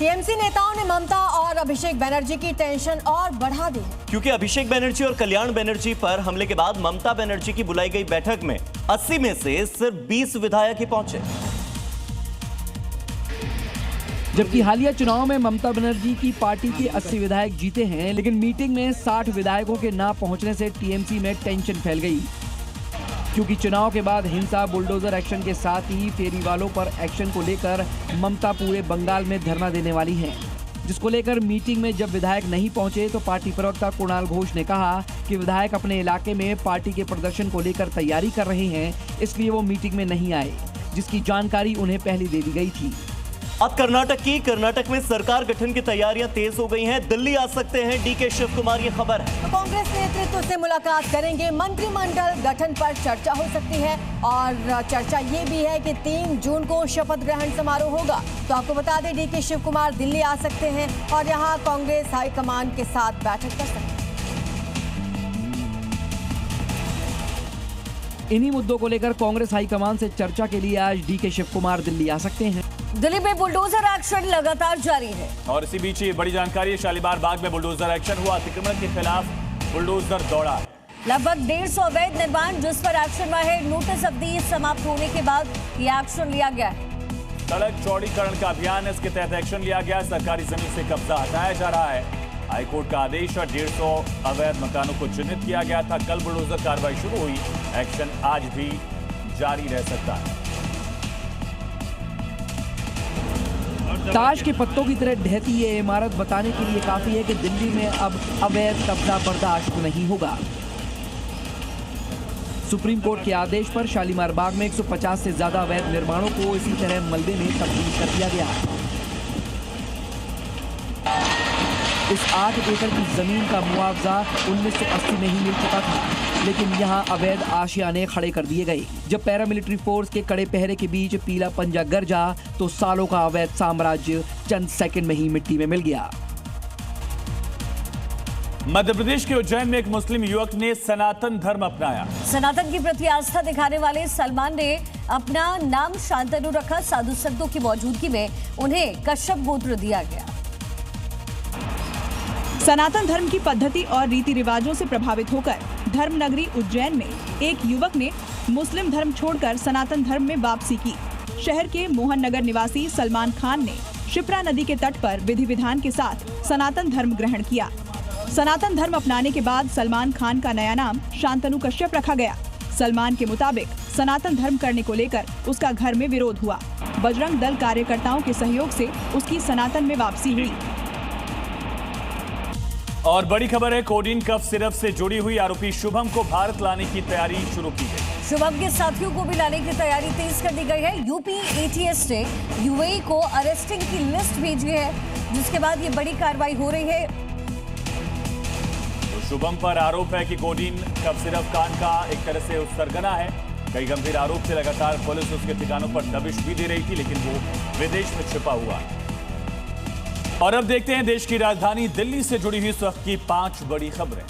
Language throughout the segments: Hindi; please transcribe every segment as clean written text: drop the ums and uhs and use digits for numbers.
टीएमसी नेताओं ने ममता और अभिषेक बनर्जी की टेंशन और बढ़ा दी है, क्योंकि अभिषेक बनर्जी और कल्याण बनर्जी पर हमले के बाद ममता बनर्जी की बुलाई गई बैठक में 80 में से सिर्फ 20 विधायक ही पहुंचे। जबकि हालिया चुनाव में ममता बनर्जी की पार्टी के 80 विधायक जीते हैं, लेकिन मीटिंग में 60 विधायकों के ना पहुंचने से टीएमसी में टेंशन फैल गई। क्योंकि चुनाव के बाद हिंसा, बुलडोजर एक्शन के साथ ही फेरी वालों पर एक्शन को लेकर ममता पूरे बंगाल में धरना देने वाली हैं, जिसको लेकर मीटिंग में जब विधायक नहीं पहुंचे तो पार्टी प्रवक्ता कुणाल घोष ने कहा कि विधायक अपने इलाके में पार्टी के प्रदर्शन को लेकर तैयारी कर रहे हैं, इसलिए वो मीटिंग में नहीं आए, जिसकी जानकारी उन्हें पहले दे दी गई थी। अब कर्नाटक में सरकार गठन की तैयारियां तेज हो गई हैं। दिल्ली आ सकते हैं डीके शिव कुमार, ये खबर है। तो कांग्रेस नेतृत्व से मुलाकात करेंगे, मंत्रिमंडल गठन पर चर्चा हो सकती है और चर्चा ये भी है कि 3 जून को शपथ ग्रहण समारोह होगा। तो आपको बता दें, डीके शिव कुमार दिल्ली आ सकते हैं और यहाँ कांग्रेस हाईकमान के साथ बैठक कर सकते हैं। इन्हीं मुद्दों को लेकर कांग्रेस हाईकमान से चर्चा के लिए आज डीके शिव कुमार दिल्ली आ सकते हैं। दिल्ली में बुलडोजर एक्शन लगातार जारी है और इसी बीच ये बड़ी जानकारी है, शालीमार बाग में बुलडोजर एक्शन हुआ। अतिक्रमण के खिलाफ बुलडोजर दौड़ा है। लगभग 150 अवैध निर्माण जिस पर एक्शन हुआ है। नोटिस अवधि समाप्त होने के बाद ये एक्शन लिया गया है। सड़क चौड़ीकरण का अभियान, इसके तहत एक्शन लिया गया। सरकारी जमीन से कब्जा हटाया जा रहा है। हाईकोर्ट का आदेश और 150 अवैध मकानों को चिन्हित किया गया था। कल बुलडोजर कार्रवाई शुरू हुई। एक्शन आज भी जारी रह सकता है। ताश के पत्तों की तरह ढहती ये इमारत बताने के लिए काफी है कि दिल्ली में अब अवैध कब्जा बर्दाश्त नहीं होगा। सुप्रीम कोर्ट के आदेश पर शालीमार बाग में 150 से ज्यादा अवैध निर्माणों को इसी तरह मलबे में तब्दील कर दिया गया। इस 8 एकड़ की जमीन का मुआवजा 1980 में ही मिल चुका था, लेकिन यहाँ अवैध आशियाने खड़े कर दिए गए। जब पैरामिलिट्री फोर्स के कड़े पहरे के बीच पीला पंजा गरजा तो सालों का अवैध साम्राज्य चंद सेकंड में ही मिट्टी में मिल गया। मध्य प्रदेश के उज्जैन में एक मुस्लिम युवक ने सनातन धर्म अपनाया। सनातन की प्रति आस्था दिखाने वाले सलमान ने अपना नाम शांतनु रखा। साधु संतों की मौजूदगी में उन्हें कश्यप गोत्र दिया गया। सनातन धर्म की पद्धति और रीति रिवाजों से प्रभावित होकर धर्म नगरी उज्जैन में एक युवक ने मुस्लिम धर्म छोड़कर सनातन धर्म में वापसी की। शहर के मोहन नगर निवासी सलमान खान ने शिप्रा नदी के तट पर विधि विधान के साथ सनातन धर्म ग्रहण किया। सनातन धर्म अपनाने के बाद सलमान खान का नया नाम शांतनु कश्यप रखा गया। सलमान के मुताबिक सनातन धर्म करने को लेकर उसका घर में विरोध हुआ। बजरंग दल कार्यकर्ताओं के सहयोग से उसकी सनातन में वापसी हुई। और बड़ी खबर है, कोडीन कफ सिरप से जुड़ी हुई आरोपी शुभम को भारत लाने की तैयारी शुरू की गई। शुभम के साथियों को भी लाने की तैयारी तेज कर दी गई है। यूपी एटीएस ने यूएई को अरेस्टिंग की लिस्ट भेजी है, जिसके बाद ये बड़ी कार्रवाई हो रही है। तो शुभम पर आरोप है कि कोडीन कफ सिरप कांड का एक तरह से सरगना है। कई गंभीर आरोप से लगातार पुलिस उसके ठिकानों पर दबिश भी दे रही थी, लेकिन वो विदेश में छिपा हुआ है। और अब देखते हैं देश की राजधानी दिल्ली से जुड़ी हुई इस वक्त की 5 बड़ी खबरें।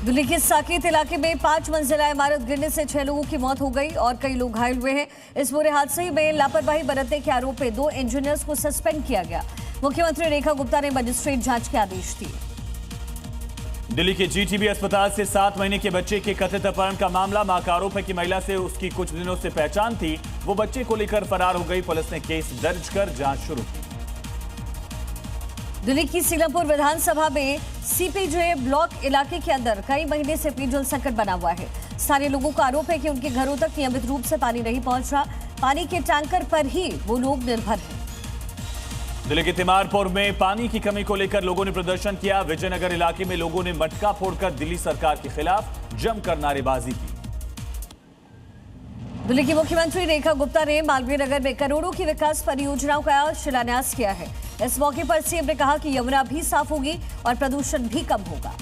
दिल्ली के साकेत इलाके में 5 मंजिला इमारत गिरने से 6 लोगों की मौत हो गई और कई लोग घायल हुए हैं। इस बुरे हादसे में लापरवाही बरतने के आरोप में 2 इंजीनियर्स को सस्पेंड किया गया। मुख्यमंत्री रेखा गुप्ता ने मजिस्ट्रेट जांच के आदेश दिए। दिल्ली के जीटीबी अस्पताल से 7 महीने के बच्चे के कथित अपहरण का मामला। मां का आरोप है कि महिला से उसकी कुछ दिनों से पहचान थी, वो बच्चे को लेकर फरार हो गई। पुलिस ने केस दर्ज कर जांच शुरू की। दिल्ली की सीलमपुर विधानसभा में सीपीजे ब्लॉक इलाके के अंदर कई महीने से पेयजल संकट बना हुआ है। स्थानीय लोगों का आरोप है कि उनके घरों तक नियमित रूप से पानी नहीं पहुंच रहा। पानी के टैंकर पर ही वो लोग निर्भर हैं। दिल्ली के तिमारपुर में पानी की कमी को लेकर लोगों ने प्रदर्शन किया। विजयनगर इलाके में लोगों ने मटका फोड़कर दिल्ली सरकार के खिलाफ जमकर नारेबाजी की। दिल्ली की मुख्यमंत्री रेखा गुप्ता ने मालवीय नगर में करोड़ों की विकास परियोजनाओं का शिलान्यास किया है। इस मौके पर सीएम ने कहा कि यमुना भी साफ होगी और प्रदूषण भी कम होगा।